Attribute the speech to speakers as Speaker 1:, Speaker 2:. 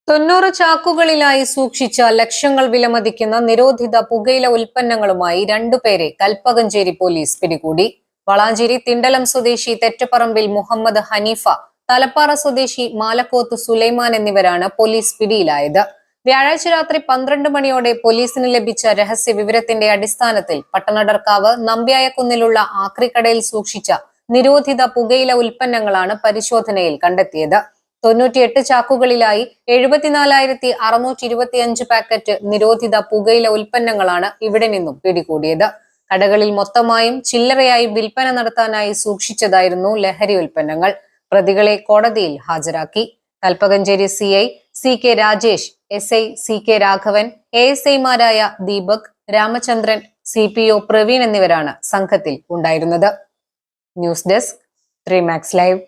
Speaker 1: 90 ചാക്കുകളിലായി സൂക്ഷിച്ച ലക്ഷങ്ങൾ വിലമതിക്കുന്ന നിരോധിത പുകയില ഉൽപ്പന്നങ്ങളുമായി രണ്ടുപേരെ കൽപ്പകഞ്ചേരി പോലീസ് പിടികൂടി. വളാഞ്ചേരി തിണ്ടലം സ്വദേശി തെറ്റപ്പറമ്പിൽ മുഹമ്മദ് ഹനീഫ, തലപ്പാറ സ്വദേശി മാലക്കോത്ത് സുലൈമാൻ എന്നിവരാണ് പോലീസ് പിടിയിലായത്. വ്യാഴാഴ്ച രാത്രി 12 മണിയോടെ പോലീസിന് ലഭിച്ച രഹസ്യ വിവരത്തിന്റെ അടിസ്ഥാനത്തിൽ പട്ടണടർക്കാവ് നമ്പ്യായക്കുന്നിലുള്ള ആക്രിക്കടയിൽ സൂക്ഷിച്ച നിരോധിത പുകയില ഉൽപ്പന്നങ്ങളാണ് പരിശോധനയിൽ കണ്ടെത്തിയത്. 98 ചാക്കുകളിലായി 74,625 പാക്കറ്റ് നിരോധിത പുകയില ഉൽപ്പന്നങ്ങളാണ് ഇവിടെ നിന്നും പിടികൂടിയത്. കടകളിൽ മൊത്തമായും ചില്ലറയായും വിൽപ്പന നടത്താനായി സൂക്ഷിച്ചതായിരുന്നു ലഹരി ഉൽപ്പന്നങ്ങൾ. പ്രതികളെ കോടതിയിൽ ഹാജരാക്കി. Kalpakanchery CI CK Rajesh, SI CK Raghavan, ASIമാരായ Deepak, Ramachandran, CPO Praveen എന്നിവരാണ് സംഘത്തിൽ ഉണ്ടായിരുന്നത്. News desk 3 Max Live.